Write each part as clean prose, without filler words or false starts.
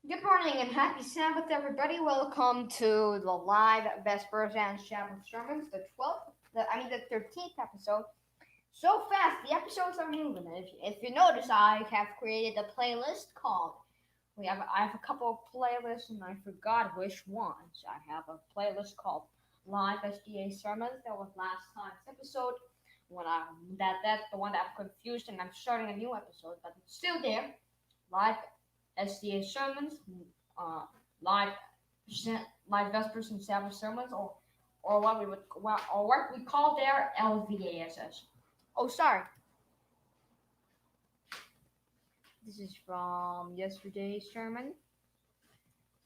Good morning and happy Sabbath, everybody. Welcome to the live Vespers and Sabbath sermons, the 13th episode. So fast, the episodes are moving. If you notice, I have created a playlist called. I have a couple of playlists, and I forgot which ones. I have a playlist called Live SDA Sermons. That was last time's episode. When I that's the one that I'm confused, and I'm starting a new episode, but it's still there. Live SDA Sermons, uh, live live Vespers and Sabbath sermons, or what we call there LVASS. Oh, sorry, this is from yesterday's sermon.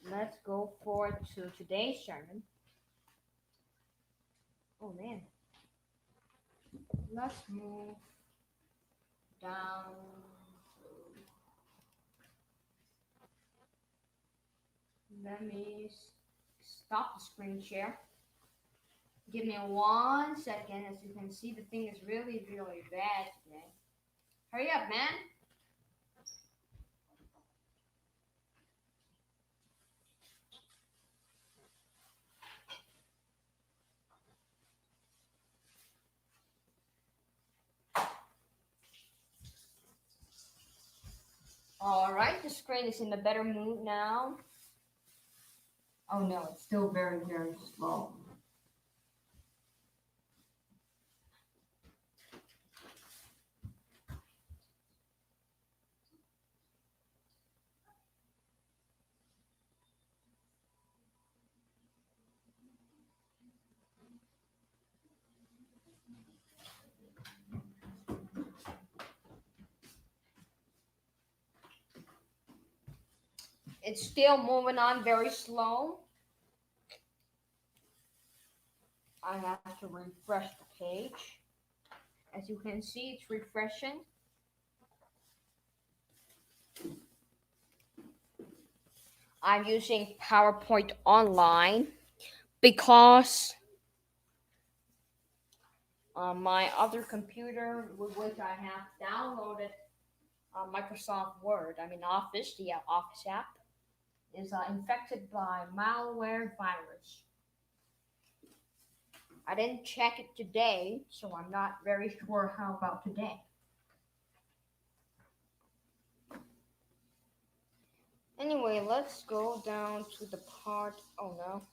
Let's go forward to today's sermon. Oh man, let's move down. Let me stop the screen share. Give me 1 second. As you can see, the thing is really, really bad today. Hurry up, man. Alright, the screen is in a better mood now. Oh no, it's still very, very slow. It's still moving on very slow. I have to refresh the page. As you can see, it's refreshing. I'm using PowerPoint Online because on my other computer, with which I have downloaded Microsoft Word, Office, the Office app, is infected by malware virus. I didn't check it today, so I'm not very sure how about today. Anyway, let's go down to the part. Oh no.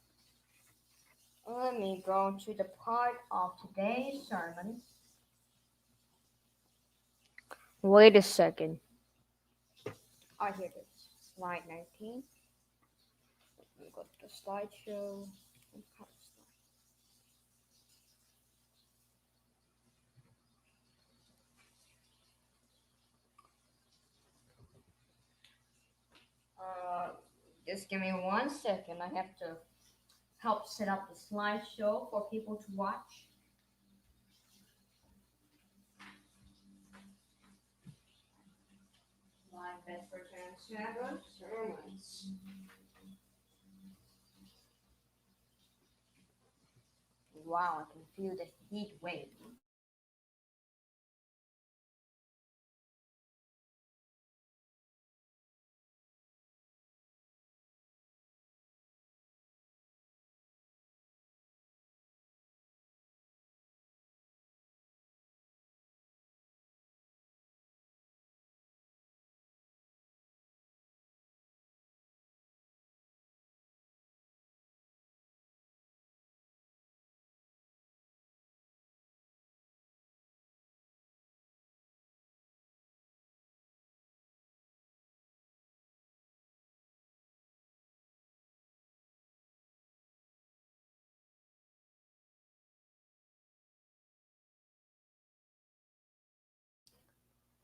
Let me go to the part of today's sermon. Wait a second. Oh, here it is. Slide 19. Let me go to the slideshow. Uh, just give me 1 second. I have to help set up the slideshow for people to watch. Live Vespers and Sabbath sermons. Wow, I can feel the heat wave.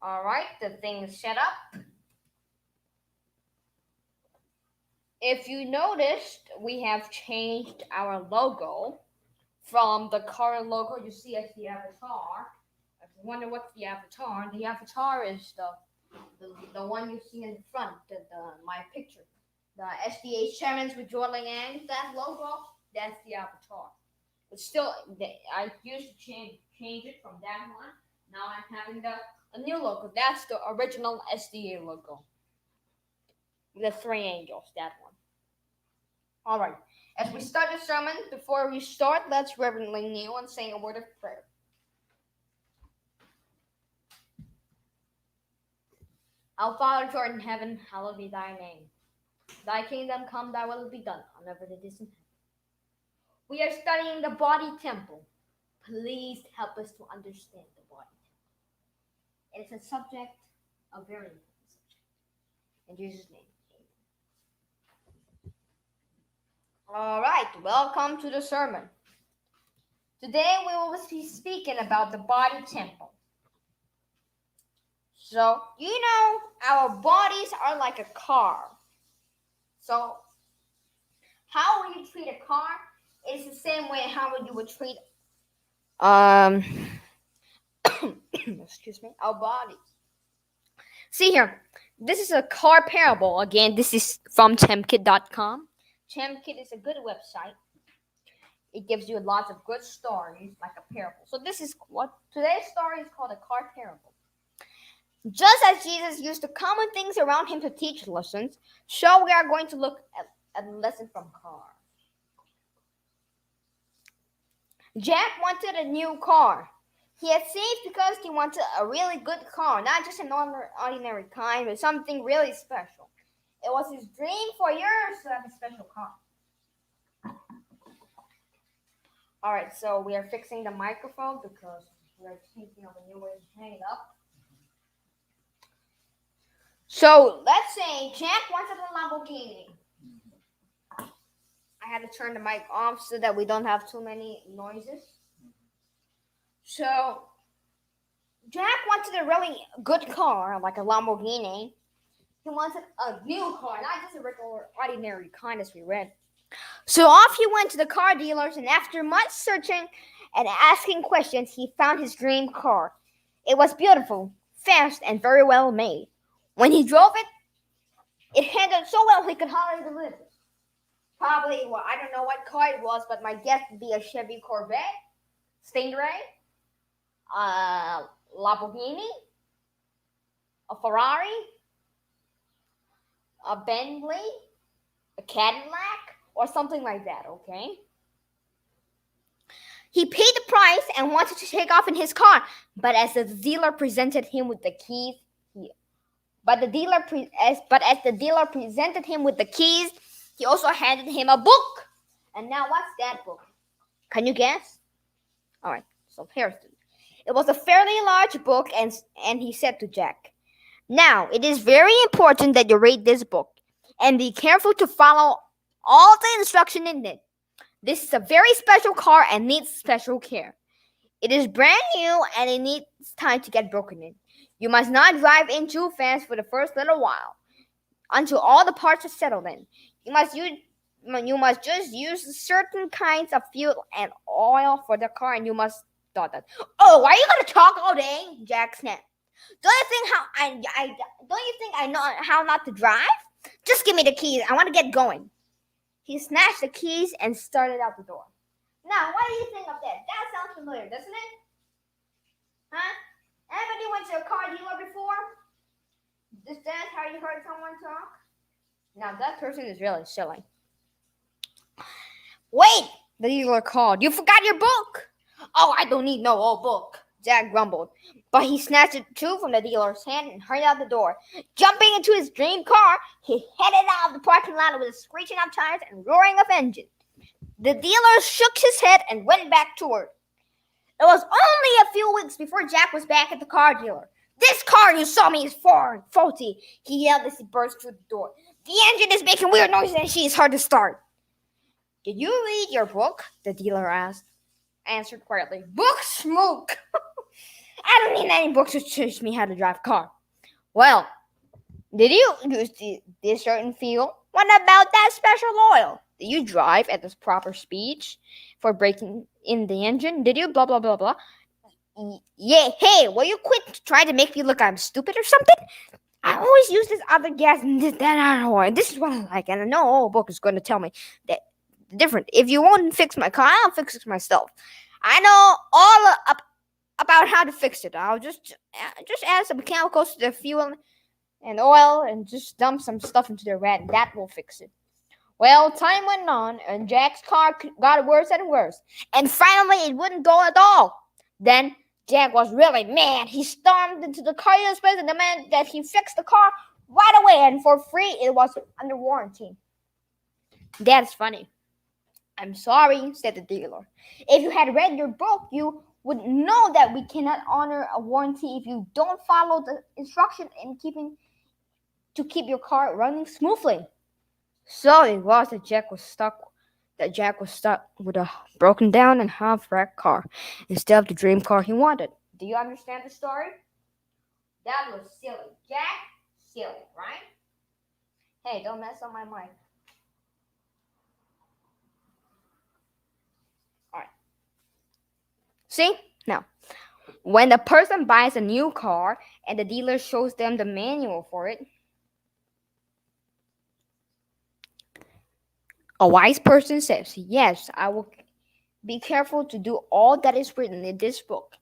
All right, the thing is set up. If you noticed, we have changed our logo from the current logo you see as the avatar. If you wonder what's the avatar is the one you see in the front, my picture. The SDA Sermons with Jordan Yang, that logo, that's the avatar. But still, I used to change it from that one. Now I'm having a new logo. That's the original SDA logo. The three angels, that one. All right. As we start the sermon, before we start, let's reverently kneel and say a word of prayer. Our Father who art in heaven, hallowed be thy name. Thy kingdom come, thy will be done, on earth as it is in heaven. We are studying the body temple. Please help us to understand the body temple. It is a subject, a very important subject. In Jesus' name, amen. All right, welcome to the sermon. Today we will be speaking about the body temple. So, our bodies are like a car. So, how would you treat a car? It's the same way how you would treat excuse me, our bodies. See here, this is a car parable. Again, this is from Chemkit.com. Chemkit is a good website. It gives you lots of good stories, like a parable. So this is what today's story is called, a car parable. Just as Jesus used the common things around him to teach lessons, so we are going to look at a lesson from cars. Jack wanted a new car. He had saved because he wanted a really good car, not just an ordinary kind, but something really special. It was his dream for years to have a special car. All right, so we are fixing the microphone because we are thinking of a new way to hang it up. So let's say Jack wanted a Lamborghini. I had to turn the mic off so that we don't have too many noises. So Jack wanted a really good car, like a Lamborghini. He wanted a new car, not just a regular, ordinary kind as we read. So off he went to the car dealers, and after much searching and asking questions, he found his dream car. It was beautiful, fast, and very well made. When he drove it, it handled so well he could hardly believe it. Probably, I don't know what car it was, but my guess would be a Chevy Corvette, Stingray, a Lamborghini, a Ferrari, a Bentley, a Cadillac, or something like that, okay? He paid the price and wanted to take off in his car, but as the dealer presented him with the keys, as the dealer presented him with the keys, he also handed him a book. And now, what's that book? Can you guess? All right, so here's it. It was a fairly large book, and he said to Jack, "Now, it is very important that you read this book, and be careful to follow all the instruction in it. This is a very special car and needs special care. It is brand new, and it needs time to get broken in. You must not drive in too fast for the first little while, until all the parts are settled in. You must just use certain kinds of fuel and oil for the car, and you must dot that." "Oh, are you gonna talk all day?" Jack snapped. Don't you think I know how not to drive? Just give me the keys. I want to get going." He snatched the keys and started out the door. Now, what do you think of that? That sounds familiar, doesn't it? Huh? Anybody went to a car dealer before? Is that how you heard someone talk? Now, that person is really silly. "Wait," the dealer called. "You forgot your book." "Oh, I don't need no old book," Jack grumbled. But he snatched it too from the dealer's hand and hurried out the door. Jumping into his dream car, he headed out of the parking lot with a screeching of tires and roaring of engine. The dealer shook his head and went back to work. It was only a few weeks before Jack was back at the car dealer. "This car you saw me is faulty," he yelled as he burst through the door. "The engine is making weird noises and she is hard to start." "Did you read your book?" the dealer answered quietly. "Book smoke. I don't need any books to teach me how to drive a car." "Well, did you use this certain fuel? What about that special oil? Did you drive at the proper speed for breaking in the engine? Did you blah, blah, blah, blah?" "Yeah, hey, will you quit trying to make me look I'm stupid or something? I always use this other gas and that oil. This is what I like, and I know all book is going to tell me that different. If you won't fix my car, I'll fix it myself. I know all about how to fix it. I'll just add some chemicals to the fuel and oil and just dump some stuff into the red. That will fix it. Well, time went on, and Jack's car got worse and worse. And finally, it wouldn't go at all. Then Jack was really mad. He stormed into the car dealer's place and demanded that he fix the car right away and for free. It was under warranty. That's funny. I'm sorry, said the dealer. If you had read your book, you would know that we cannot honor a warranty if you don't follow the instruction in keep your car running smoothly. So it was that Jack was stuck with a broken down and half-wrecked car instead of the dream car he wanted. Do you understand the story? That was silly. Jack, silly, right? Hey, don't mess up my mic. Alright. See? Now, when the person buys a new car and the dealer shows them the manual for it, a wise person says, yes, I will be careful to do all that is written in this book,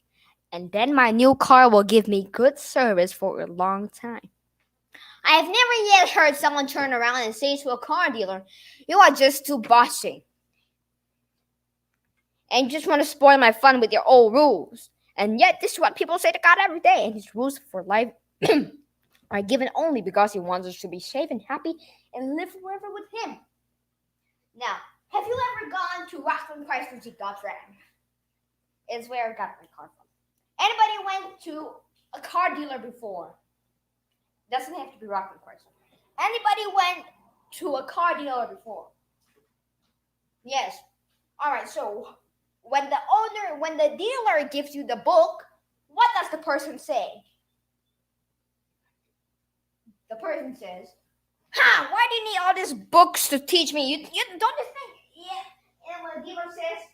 and then my new car will give me good service for a long time. I have never yet heard someone turn around and say to a car dealer, you are just too bossy, and you just want to spoil my fun with your old rules. And yet this is what people say to God every day, and his rules for life are given only because he wants us to be safe and happy and live forever with him. Now, have you ever gone to Rockland Christ to see God's Ram? It's where I got my car from. Anybody went to a car dealer before? Doesn't have to be Rockland Christ. Anybody went to a car dealer before? Yes. All right. So when the dealer gives you the book, what does the person say? The person says, why do you need all these books to teach me? You don't you think? Yeah. And when the dealer says,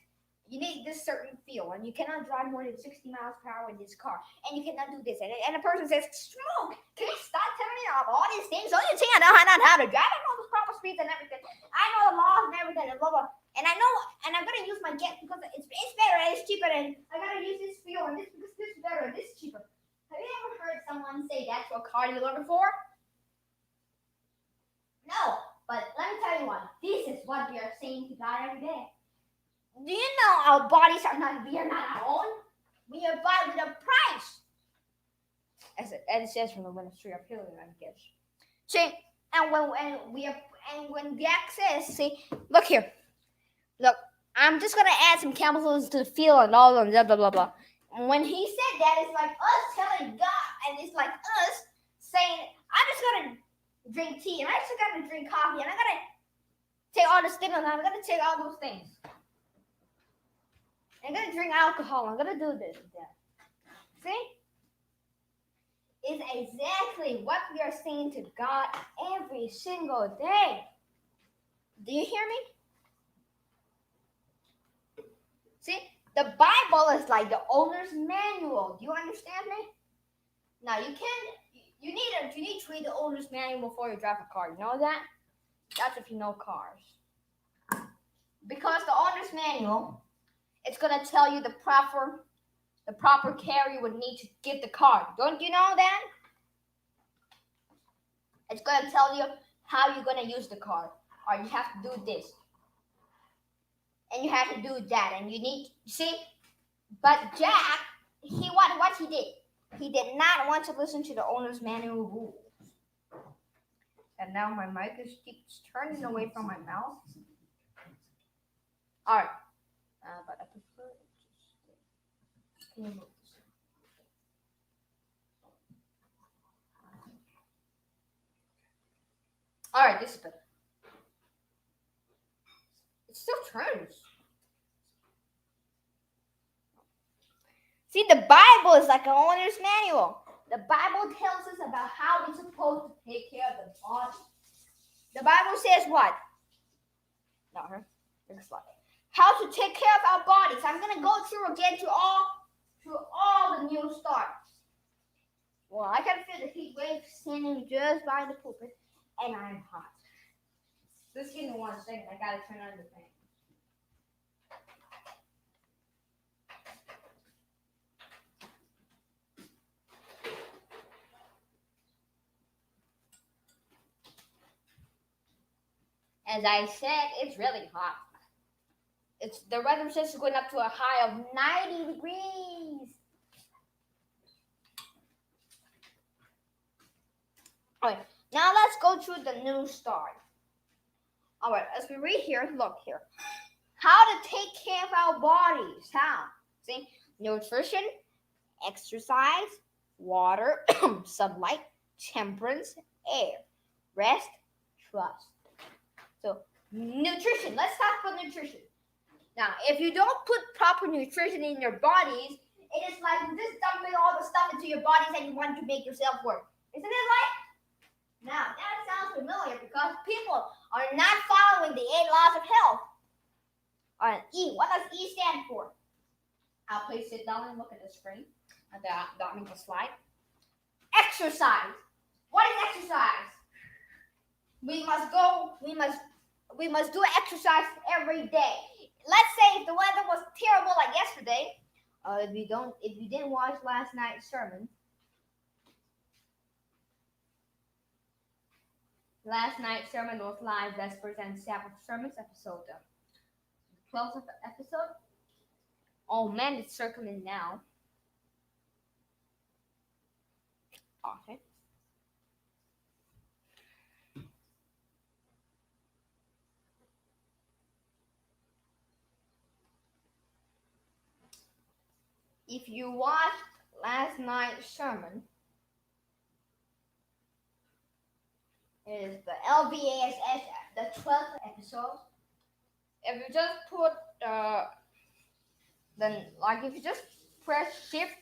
you need this certain feel, and you cannot drive more than 60 miles per hour in this car, and you cannot do this. And the person says, smoke, can you stop telling me all these things? Don't you think I know how to drive? I know the proper speeds and everything. I know the laws and everything, and blah, blah. And I know, and I'm going to use my jet because it's better and it's cheaper, and I got to use this fuel, and this because this is better, and this is cheaper. Have you ever heard someone say that to a car dealer before? No, but let me tell you one. This is what we are saying to God every day. Do you know our bodies are not, we are not our own? We are bought with a price. As it says from the ministry of healing, I guess. See, and when Jack says, see, look here. Look, I'm just gonna add some chemicals to the feel and all of blah blah blah blah. And when he said that, it's like us telling God, and it's like us saying, I'm just gonna drink tea, and I just gotta drink coffee, and I gotta take all the stimulants, I'm gonna take all those things. I'm gonna drink alcohol, I'm gonna do this and that. See? It's exactly what we are saying to God every single day. Do you hear me? See? The Bible is like the owner's manual. Do you understand me? Now you need to read the owner's manual before you drive a car. You know that? That's if you know cars. Because the owner's manual, it's gonna tell you the proper care you would need to give the car. Don't you know that? It's gonna tell you how you're gonna use the car. Or you have to do this. And you have to do that. And you need, see? But Jack, what he did? He did not want to listen to the owner's manual rules. And now my mic keeps turning away from my mouth. All right. But I prefer it to stay. All right, this is better. It still turns. See, the Bible is like an owner's manual. The Bible tells us about how we're supposed to take care of the body. The Bible says what? Not her. Next slide. How to take care of our bodies. I'm going to go through again to all the new starts. Well, I can feel the heat wave standing just by the pulpit, and I'm hot. Just give me 1 second. I got to turn on the fan. As I said, it's really hot. The weather is going up to a high of 90 degrees. Alright, now let's go through the news story. Alright, as we read here, look here. How to take care of our bodies. How? See, nutrition, exercise, water, sunlight, temperance, air, rest, trust. So, nutrition. Let's talk about nutrition. Now, if you don't put proper nutrition in your bodies, it is like just dumping all the stuff into your bodies and you want to make yourself work. Isn't it right? Now, that sounds familiar because people are not following the 8 laws of health. Alright, E. What does E stand for? I'll please sit down and look at the screen. The slide. Exercise. What is exercise? We must do exercise every day. Let's say if the weather was terrible like yesterday, if you didn't watch last night's sermon. Last night's sermon was live Vespers and Sabbath Sermons episode 12th episode. Oh man, it's circling now. Okay. If you watched last night's sermon, it is the LVASS, the 12th episode. If you just put if you just press Shift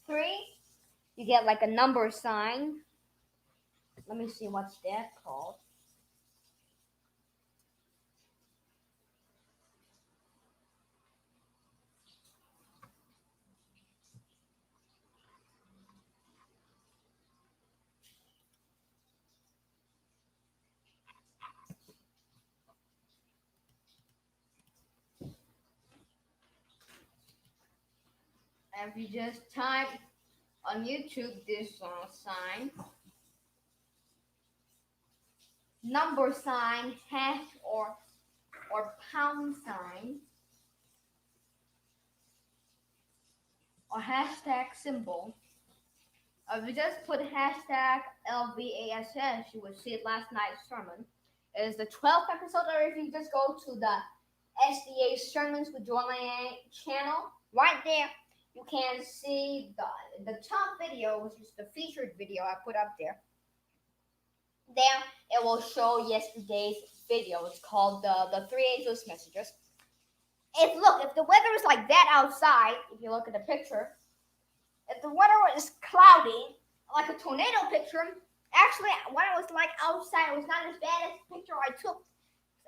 3, you get like a number sign. Let me see what's that called. If you just type on YouTube this sign, number sign, hash or pound sign, or hashtag symbol. If you just put hashtag LVASS, you will see last night's sermon. It is the 12th episode, or if you just go to the SDA Sermons with Joanne channel, right there, you can see the top video, which is the featured video I put up there. There, it will show yesterday's video. It's called the 3 Angels Messages. If the weather is like that outside, if you look at the picture, if the weather is cloudy, like a tornado picture, actually, what it was like outside, it was not as bad as the picture I took.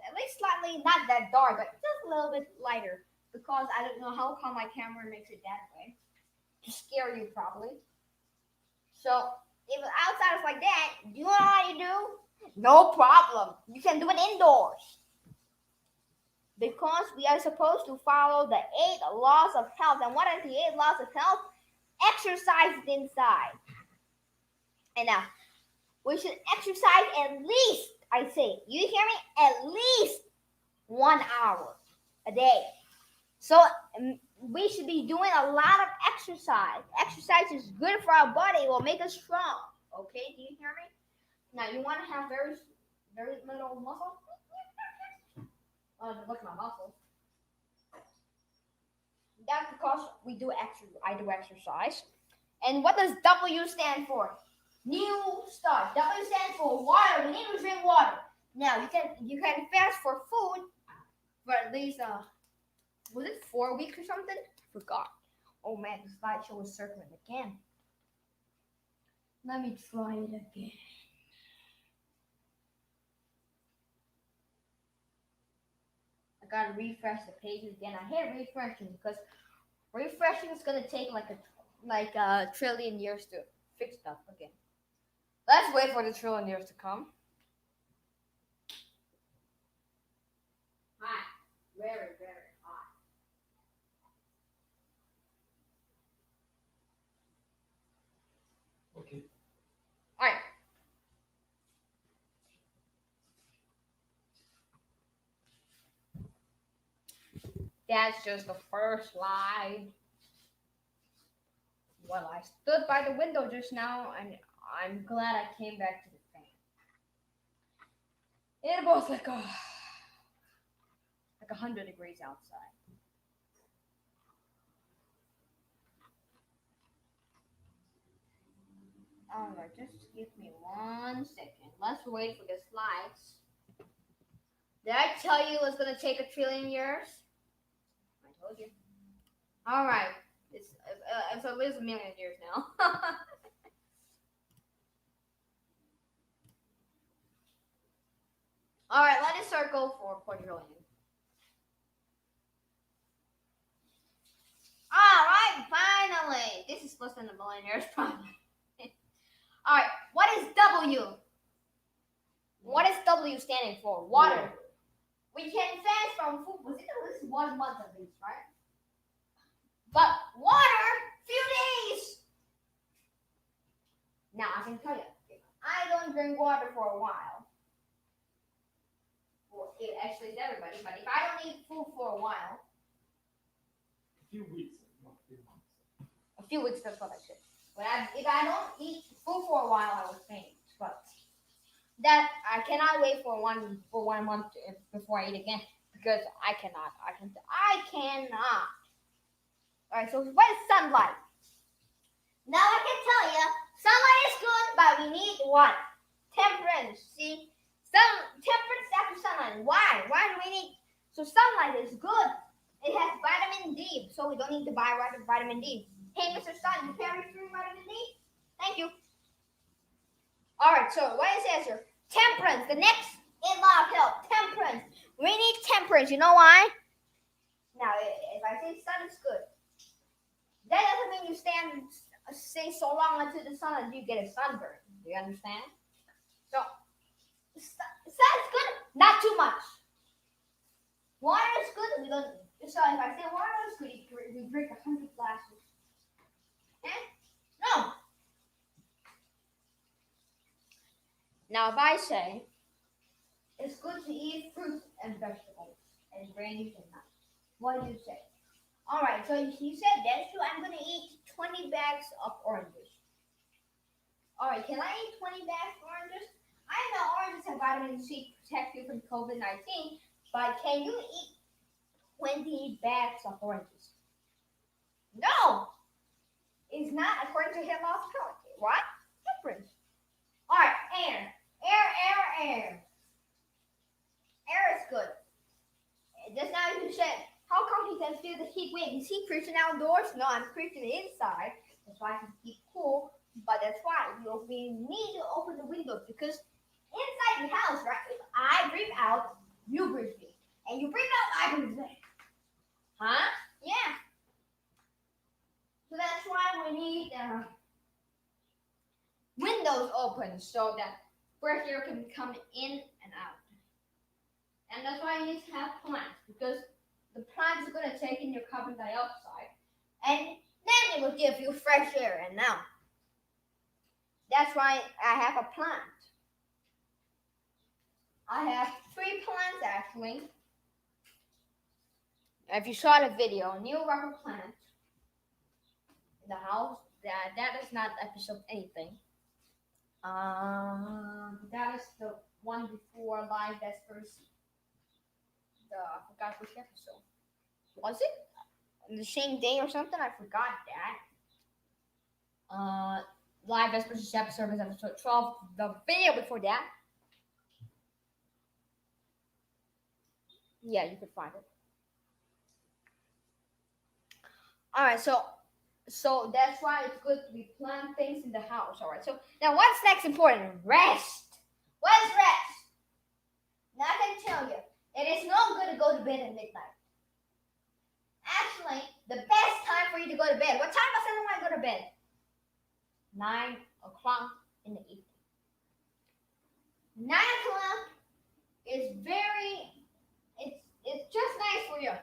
At least slightly, not that dark, but just a little bit lighter. Because I don't know how come my camera makes it that way. To scare you, probably. So, if outside is like that, do you know how you do? No problem. You can do it indoors. Because we are supposed to follow the 8 laws of health. And what are the 8 laws of health? Exercise inside. And now, we should exercise at least, I say, you hear me? At least 1 hour a day. So we should be doing a lot of exercise. Exercise is good for our body. It will make us strong. Okay, do you hear me? Now you want to have very, very little muscle. Look at my muscles. That's because I do exercise. And what does W stand for? New start. W stands for water. We need to drink water. Now you can fast for food for at least was it 4 weeks or something? Forgot. Oh man, the slideshow was circling again. Let me try it again. I gotta refresh the pages again. I hate refreshing because refreshing is gonna take like a trillion years to fix stuff again. Let's wait for the trillion years to come. Hot, very, very hot. Okay. All right. That's just the first slide. Well, I stood by the window just now, and I'm glad I came back to the fan. It was like 100 degrees outside. Alright, just give me 1 second. Let's wait for the slides. Did I tell you it was gonna take 1,000,000,000 years? I told you. Alright, it's at least 1,000,000 years now. Alright, let us circle for quadrillion. Alright, finally! This is less than 1,000,000 years probably. Alright, what is W? What is W standing for? Water. We can fast from food. Was it at least 1 month at least, right? But water, few days. Now I can tell you, if I don't drink water for a while, well, it actually is everybody, but if I don't eat food for a while, A few weeks, not a few months. a few weeks, that's what I said. But if I don't eat food for a while, I will faint. But that I cannot wait for 1 month before I eat again because I cannot. I cannot. All right. So what is sunlight? Now I can tell you, sunlight is good, but we need what? Temperance. See, temperance after sunlight. Why? Why do we need? So sunlight is good. It has vitamin D, so we don't need to buy vitamin D. Hey, Mr. Sun, you carry through vitamin D? Thank you. All right, so what it says here? Temperance, the next in law of health, temperance. We need temperance. You know why? Now, if I say sun is good, that doesn't mean you stay so long until the sun and you get a sunburn. Do you understand? So, sun is good, not too much. Water is good. We don't. So if I say water is good, we drink 100 glasses. Okay? No. Now, if I say it's good to eat fruit and vegetables and grains and nuts, what do you say? All right. So you said that, so I'm going to eat 20 bags of oranges. All right. Can I eat 20 bags of oranges? I know oranges have vitamin C to protect you from COVID-19, but can you eat 20 bags of oranges? No! It's not according to his law of health. What? Temperance. Alright, air. Air. Air is good. Just now you said, how come he can feel the heat wave? Is he preaching outdoors? No, I'm preaching inside. That's why I can keep cool. But that's why we need to open the windows because inside the house, right? If I breathe out, you breathe in. And you breathe out, I breathe in. Huh? Yeah. So that's why we need windows open so that fresh air can come in and out. And that's why you need to have plants because the plants are going to take in your carbon dioxide and then it will give you fresh air. And now, that's why I have a plant. I have 3 plants actually. If you saw the video, a new rubber plant in the house, that is not episode anything. That is the one before live Vespers. I forgot which episode. Was it the same day or something? I forgot that. Live Vespers episode is episode 12. The video before that. Yeah, you could find it. Alright, so that's why it's good to plant things in the house. Alright, so now what's next important? Rest. What is rest? Now I can tell you, it is not good to go to bed at midnight. Actually, the best time for you to go to bed, what time does everyone go to bed? 9 o'clock in the evening. 9 o'clock is it's just nice for you.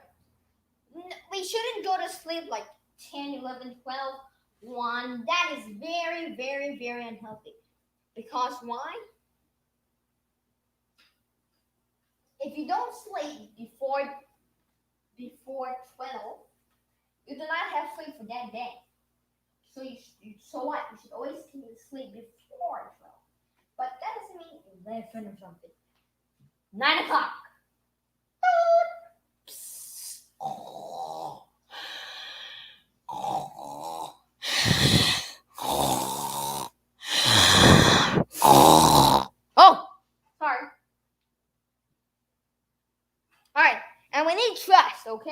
We shouldn't go to sleep like 10, 11, 12, 1. That is very, very, very unhealthy. Because why? If you don't sleep before before 12, you do not have sleep for that day. So what? You should always sleep before 12. But that doesn't mean 11 or something. 9 o'clock. Oh, sorry. Alright, and we need trust, okay?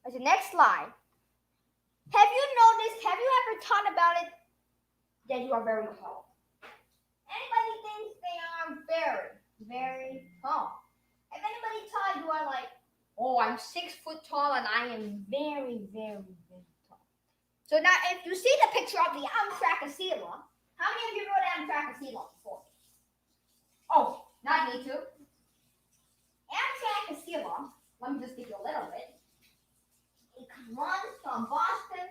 As the next slide. Have you noticed, have you ever thought about it, that you are very tall? Anybody thinks they are very, very tall? If anybody thought you are like, oh, I'm 6 foot tall and I am very, very, very tall. So now if you see the picture of the Amtrakasila, how many of you rode Amtrakasila before? Oh, not me too. Amtrakasila, let me just give you a little bit. It runs from Boston,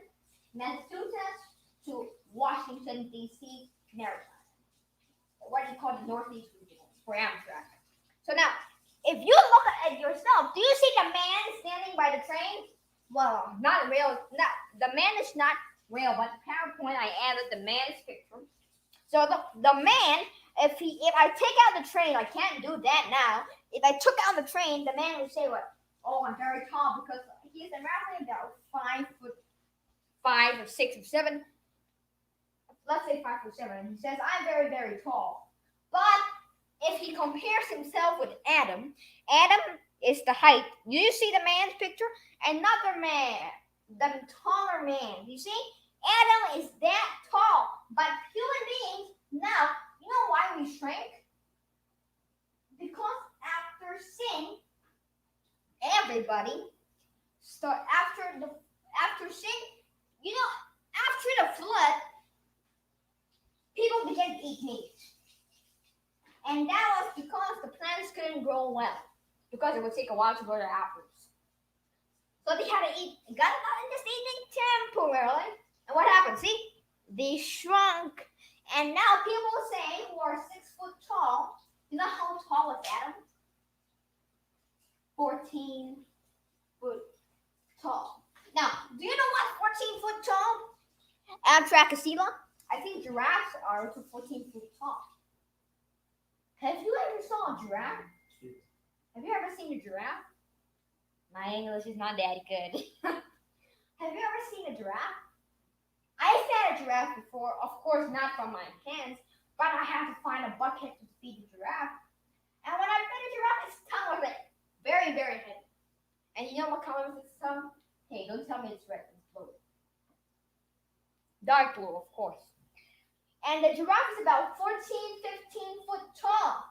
Massachusetts to Washington, D.C., Maryland. What do you call the Northeast region for Amtrak? So now, if you look at yourself, do you see the man standing by the train? Well, not real. Not the man is not real, but PowerPoint I added the man's picture. So the man, if I take out the train, I can't do that now. If I took out the train, the man would say what? Oh, I'm very tall because he's roughly about 5 or 6 or 7. Let's say 5 or 7. And he says, I'm very, very tall. But if he compares himself with Adam, Adam is the height. You see the man's picture? Another man, the taller man. You see? Adam is that tall. But human beings, now, you know why we shrink? Because after sin, everybody after sin, you know, after the flood, people began to eat meat. And that was because the plants couldn't grow well. Because it would take a while to grow their apples. So they had to eat, got out in this eating temporarily. And what happened? See? They shrunk. And now people say who are 6 foot tall, you know how tall is Adam? 14 foot tall. Now, do you know what 14 foot tall? Amtrakasila? I think giraffes are up to 14 feet tall. Have you ever saw a giraffe? Have you ever seen a giraffe? My English is not that good. Have you ever seen a giraffe? I fed a giraffe before, of course not from my hands, but I had to find a bucket to feed the giraffe. And when I fed a giraffe, its tongue was like very, very heavy. And you know what color was its tongue? Hey, don't tell me it's red, it's blue. Dark blue, of course. And the giraffe is about 14, 15 foot tall.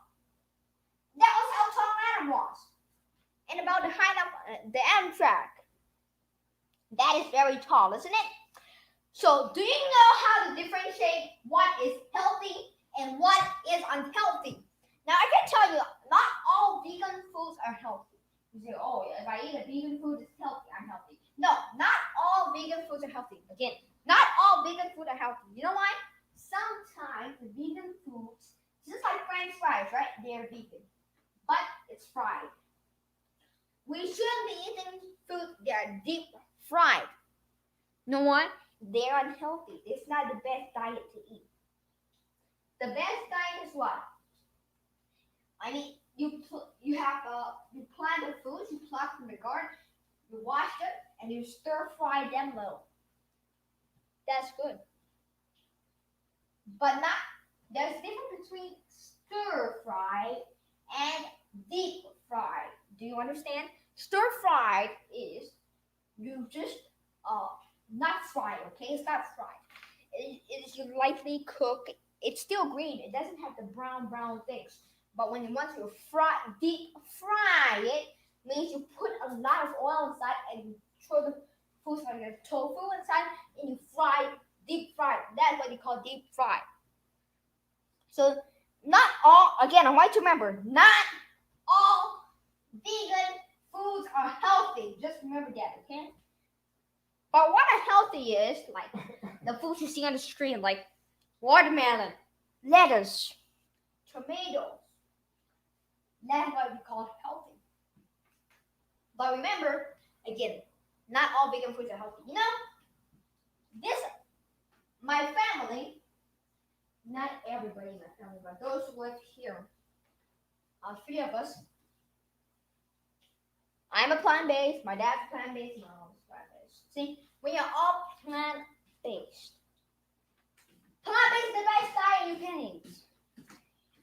That was how tall Adam was. And about the height of the Amtrak. That is very tall, isn't it? So, do you know how to differentiate what is healthy and what is unhealthy? Now, I can tell you, not all vegan foods are healthy. You say, oh, if I eat a vegan food, it's healthy, I'm healthy. No, not all vegan foods are healthy. Again, not all vegan foods are healthy. You know why? Sometimes the vegan foods, just like French fries, right? They're vegan, but it's fried. We shouldn't be eating food that are deep fried. You know what? They're unhealthy. It's not the best diet to eat. The best diet is what? I mean, you plant the foods, you pluck from the garden, you wash them, and you stir fry them low. That's good. But there's a difference between stir fry and deep fried. Do you understand? Stir fried is you just not fried, okay? It's not fried. It is you lightly cook. It's still green. It doesn't have the brown things. But when you want to deep fry it, means you put a lot of oil inside and you throw the foods like your tofu inside and you deep fry. That's what you call deep fry. So not all, again, I want you to remember, not all vegan foods are healthy. Just remember that, okay? But what unhealthy is, like the foods you see on the street, like watermelon, lettuce, tomatoes. That's what we call healthy. But remember, again, not all vegan foods are healthy. My family, not everybody in my family, but those who live here, 3 of us. I'm a plant-based, my dad's plant-based, my mom's plant-based. See, we are all plant-based. Plant-based is the best diet you can eat.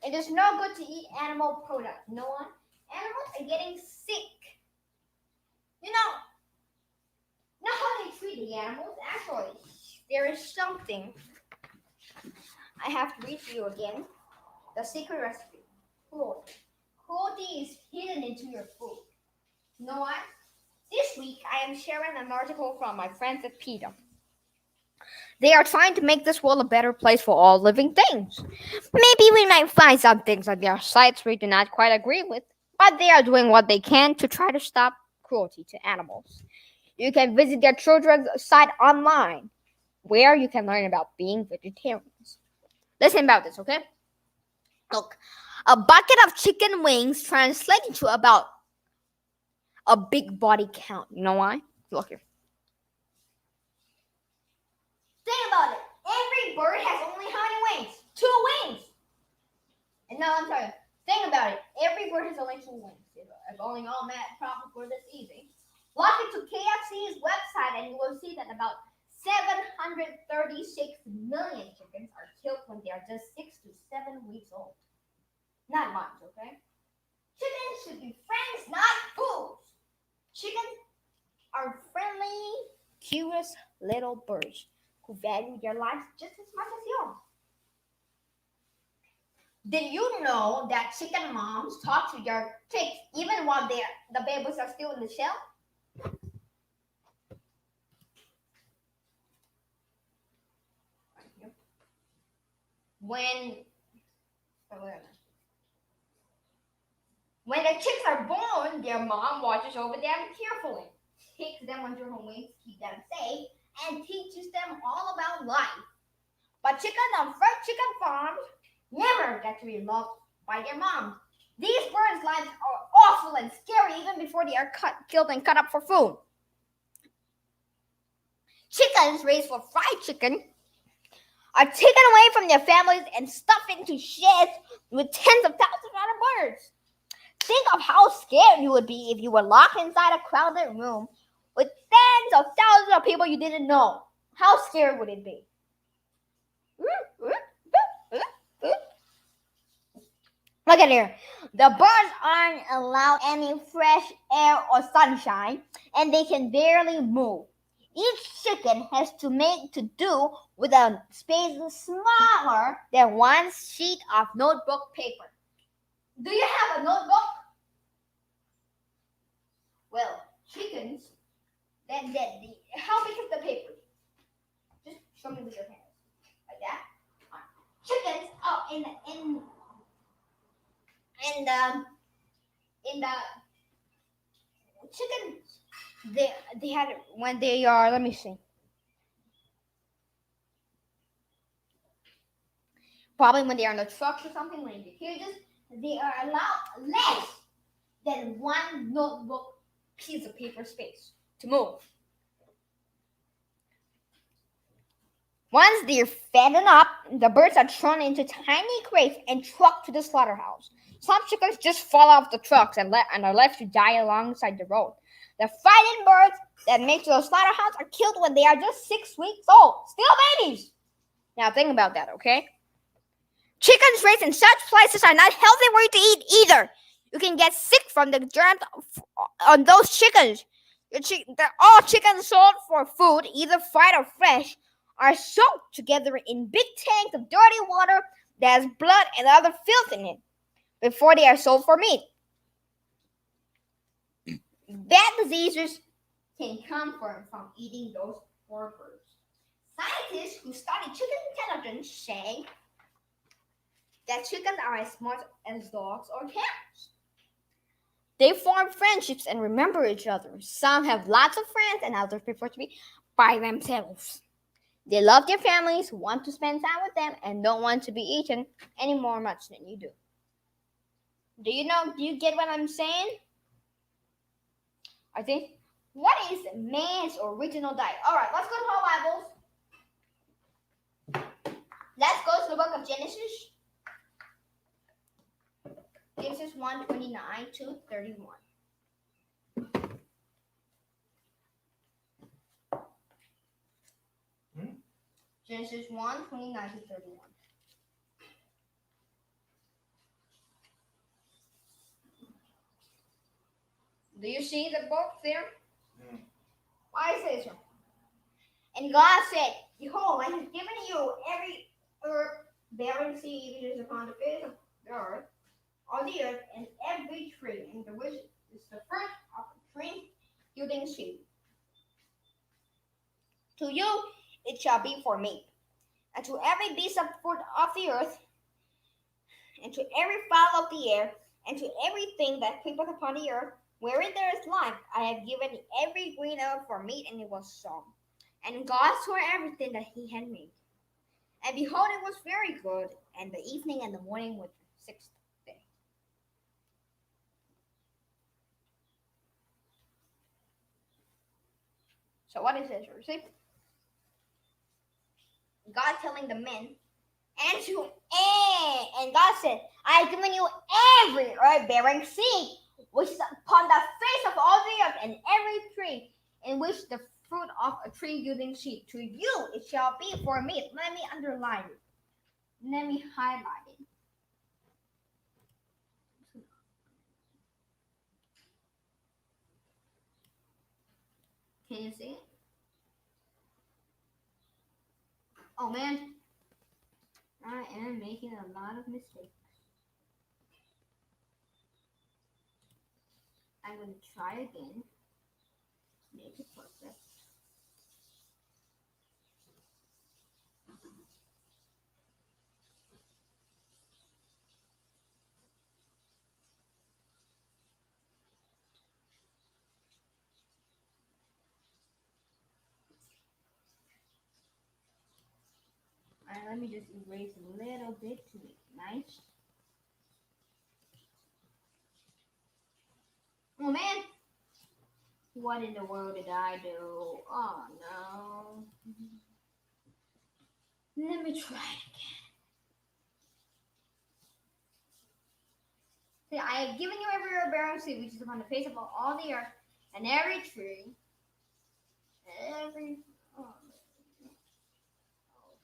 It is no good to eat animal products. You know what? Animals are getting sick. You know how they treat the animals? Actually, there is something I have to read to you again. The secret recipe. Cruelty. Cruelty is hidden into your food. You know what? This week I am sharing an article from my friends at PETA. They are trying to make this world a better place for all living things. Maybe we might find some things on their sites we do not quite agree with, but they are doing what they can to try to stop cruelty to animals. You can visit their children's site online, where you can learn about being vegetarians. Listen about this, okay? Look, a bucket of chicken wings translates to about a big body count. You know why? Look here. Think about it. Every bird has only how many wings? 2 wings. And now I'm sorry. Think about it. Every bird has only 2 wings. If only all that problem were this easy. Log into KFC's website and you will see that about 736 million chickens are killed when they are just 6 to 7 weeks old. Not much, okay? Chickens should be friends, not fools. Chickens are friendly, curious little birds who value their lives just as much as yours. Did you know that chicken moms talk to their chicks even while the babies are still in the shell? When the chicks are born, their mom watches over them carefully, takes them under her wings to keep them safe, and teaches them all about life. But chickens on fresh chicken farms never get to be loved by their moms. These birds' lives are awful and scary even before they are killed and cut up for food. Chickens raised for fried chicken are taken away from their families and stuffed into sheds with tens of thousands of other birds. Think of how scared you would be if you were locked inside a crowded room with tens of thousands of people you didn't know. How scared would it be? Look at here. The birds aren't allowed any fresh air or sunshine, and they can barely move. Each chicken has to make to do with a space smaller than one sheet of notebook paper. Do you have a notebook? Well, chickens, how big is the paper? Just show me with your hands. Like that. Chickens, in the chicken, they had when they are, let me see. Probably when they are in the trucks or something, when the cages, they are allowed less than one notebook piece of paper space to move. Once they're fattened up, the birds are thrown into tiny crates and trucked to the slaughterhouse. Some chickens just fall off the trucks and are left to die alongside the road. The frightened birds that make to the slaughterhouse are killed when they are just 6 weeks old. Still babies. Now think about that, okay? Chickens raised in such places are not healthy for you to eat either. You can get sick from the germs on those chickens. All chickens sold for food, either fried or fresh, are soaked together in big tanks of dirty water that has blood and other filth in it before they are sold for meat. Bad diseases can come from eating those poor birds. Scientists who study chicken intelligence say that chickens are as smart as dogs or cats. They form friendships and remember each other. Some have lots of friends and others prefer to be by themselves. They love their families, want to spend time with them, and don't want to be eaten any more much than you do. Do you get what I'm saying? I think. What is man's original diet? All right, let's go to our Bibles. Let's go to the book of Genesis. Genesis 1:29 to 31. Genesis 1:29 to 31. Do you see the book there? Why is it so? And God said, Behold, I have given you every herb bearing seed which is upon the face of the earth, and every tree, and which is the fruit of a tree yielding seed. To you it shall be for meat, and to every beast of fruit of the earth, and to every fowl of the air, and to everything that creepeth upon the earth, wherein there is life, I have given every green herb for meat, and it was so. And God saw everything that he had made. And behold, it was very good. And the evening and the morning were the 6th day. So what is this? You see? God telling the men, and God said, I have given you every herb bearing seed, which is upon the face of all the earth, and every tree in which the fruit of a tree yielding seed. To you it shall be for meat. Let me underline it. Let me highlight it. Can you see it? Oh man, I am making a lot of mistakes. I'm going to try again. Make it perfect. Alright, let me just erase a little bit to make it nice. Oh man! What in the world did I do? Oh no. Let me try it again. See, I have given you every herb bearing seed which is upon the face of all the earth, and every tree, every. Oh,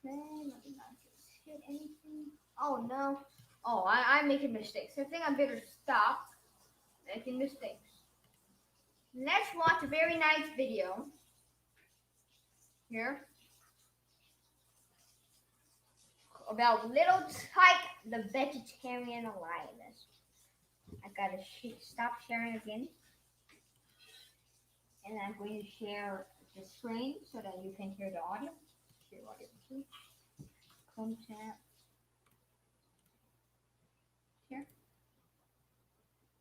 okay, let me not just hit anything. Oh no. Oh, I'm making mistakes. I think I better stop making mistakes. Let's watch a very nice video here about Little Tyke, the vegetarian lioness. I gotta stop sharing again, and I'm going to share the screen so that you can hear the audio. Share audio too. Chrome tab. Here.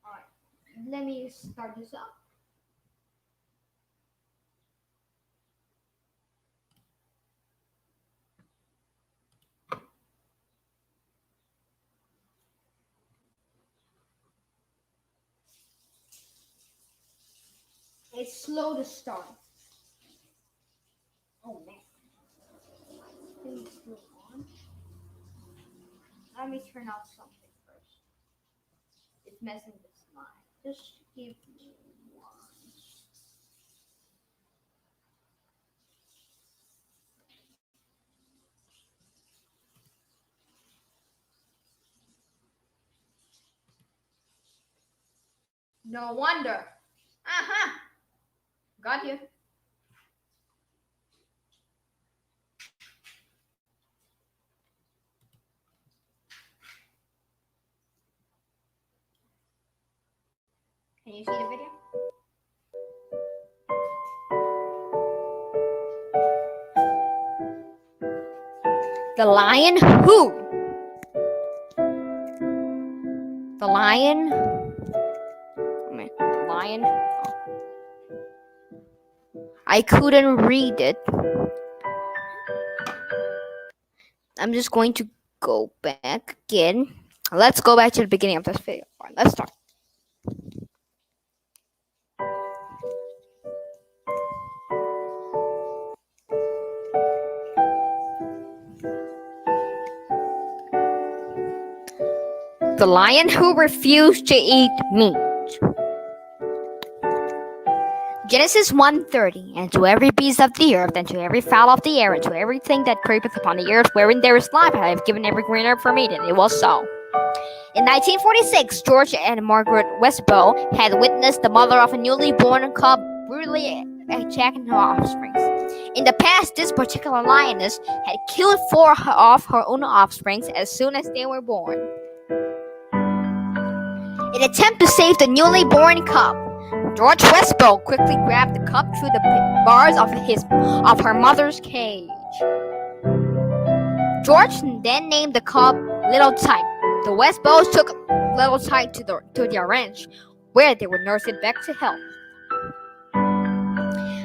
All right. Let me start this up. It's slow to start. Oh man. Please go on. Let me turn off something first. It's messing with mine. Just give me one. No wonder. Aha! Got you. Can you see the video? The lion who? The lion? Lion? Oh. I couldn't read it. I'm just going to go back again. Let's go back to the beginning of this video. Let's start. the lion who refused to eat meat. Genesis 1:30. And to every beast of the earth, and to every fowl of the air, and to everything that creepeth upon the earth, wherein there is life, I have given every green herb for meat, and it was so. In 1946, George and Margaret Westbow had witnessed the mother of a newly born cub brutally attacking her offspring. In the past, this particular lioness had killed 4 of her own offspring as soon as they were born. In an attempt to save the newly born cub, George Westbow quickly grabbed the cub through the bars of her mother's cage. George then named the cub Little Tyke. The Westbows took Little Tyke to their ranch, where they would nurse it back to health.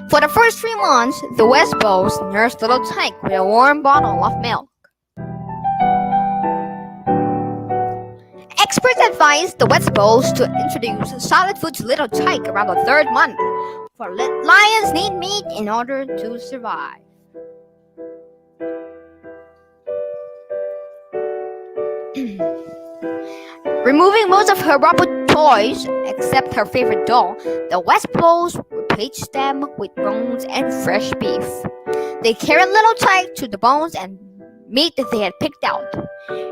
For the first 3 months, the Westbows nursed Little Tyke with a warm bottle of milk. Experts advised the Westbows to introduce solid food to Little Tyke around the 3rd month, for lions need meat in order to survive. Removing most of her rubber toys, except her favorite doll, the Westbows replaced them with bones and fresh beef. They carried Little Tyke to the bones and meat that they had picked out.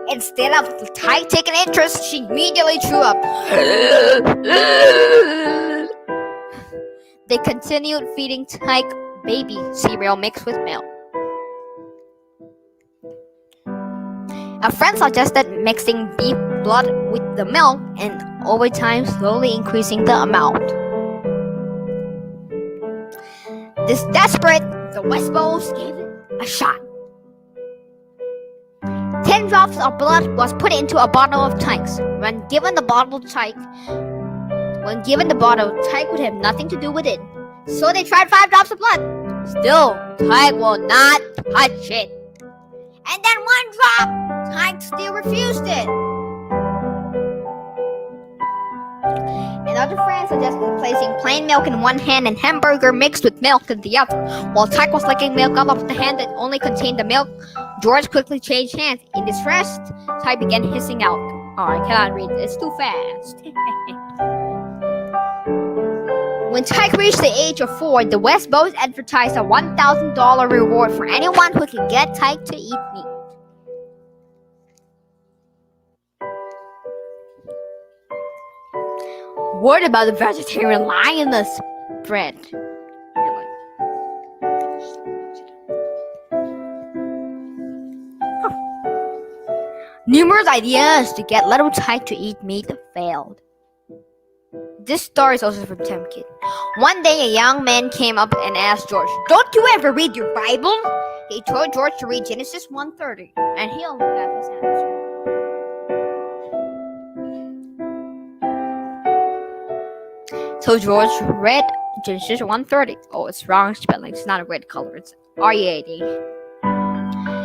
Instead of Tyke taking interest, she immediately threw up. They continued feeding Tyke baby cereal mixed with milk. A friend suggested mixing beef blood with the milk and over time slowly increasing the amount. This desperate, the Westbows gave it a shot. 10 drops of blood was put into a bottle of Tyke's. When given the bottle, Tyke would have nothing to do with it. So they tried 5 drops of blood. Still, Tyke will not touch it. And then 1 drop, Tyke still refused it. Another friend suggested placing plain milk in one hand and hamburger mixed with milk in the other. While Tyke was licking milk out of the hand that only contained the milk, George quickly changed hands. In distress, Tyke began hissing out. Oh, I cannot read. It's too fast. When Tyke reached the age of 4, the Westbows advertised a $1,000 reward for anyone who could get Tyke to eat meat. Word about the vegetarian lioness spread. Numerous ideas to get Little Tyke to eat meat failed. This story is also from Tim Kidd. One day, a young man came up and asked George, "Don't you ever read your Bible?" He told George to read Genesis 1:30, and he'll have his answer. So George read Genesis 1:30. Oh, it's wrong spelling. It's not a red color. It's R-E-A-D.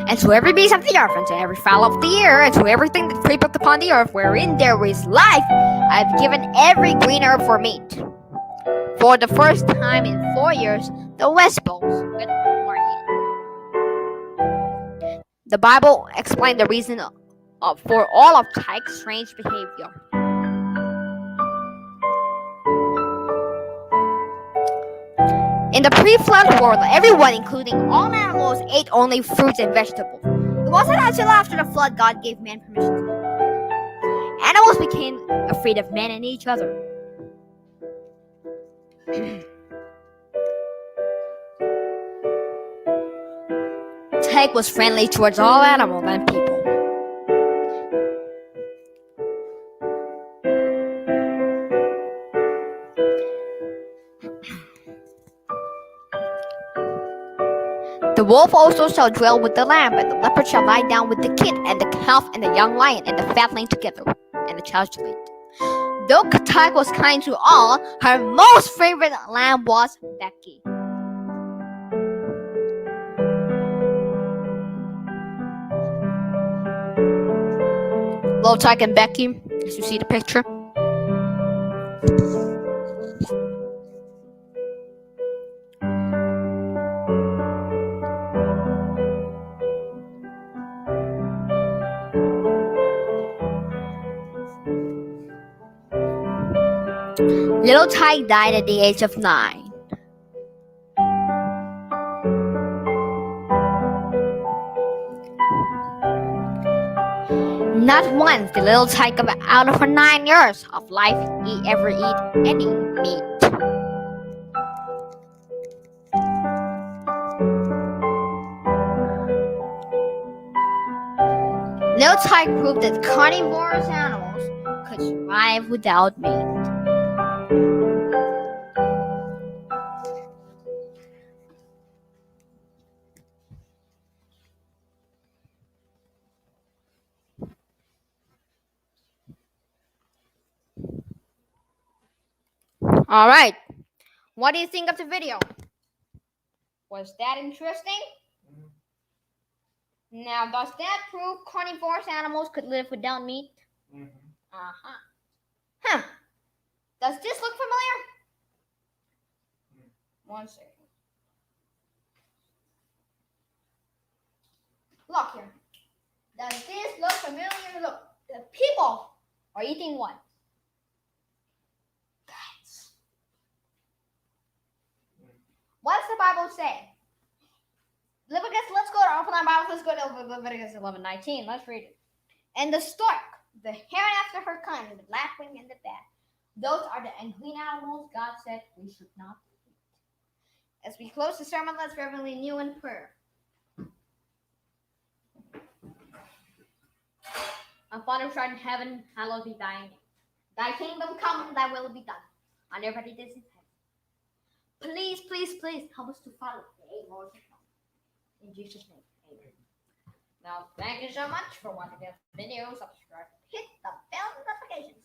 And to every beast of the earth, and to every fowl of the air, and to everything that creepeth upon the earth, wherein there is life, I have given every green herb for meat. For the first time in 4 years, the Westbows went more in. The Bible explained the reason for all of Tyke's strange behavior. In the pre-flood world, everyone, including all animals, ate only fruits and vegetables. It wasn't until after the flood God gave man permission to eat. Animals became afraid of men and each other. Tyke was friendly towards all animals and people. The wolf also shall dwell with the lamb, and the leopard shall lie down with the kid, and the calf and the young lion and the fatling together, and the child shall eat. Though Tyke was kind to all, her most favorite lamb was Becky. Little Tyke and Becky, as you see the picture. Little Ty died at the age of 9. Not once did little Ty come out of her 9 years of life ever eat any meat. Little Ty proved that carnivorous animals could survive without meat. Alright, what do you think of the video? Was that interesting? Now, does that prove carnivorous animals could live without meat? Uh-huh. Huh. Does this look familiar? One second. Look here. Does this look familiar? Look, the people are eating what? Guts. What does the Bible say? Leviticus, let's go to open our Bibles. Let's go to Leviticus 11:19. Let's read it. And the stork, the heron after her kind, and the lapwing and the bat. Those are the unclean animals God said we should not eat. As we close the sermon, let's reverently kneel in prayer. Our Father who art in heaven, hallowed be thy name. Thy kingdom come, thy will be done, on earth as it is in heaven. Please, please, please help us to follow the Lord's command. In Jesus' name, amen. Now, thank you so much for watching this video. Subscribe, hit the bell notifications.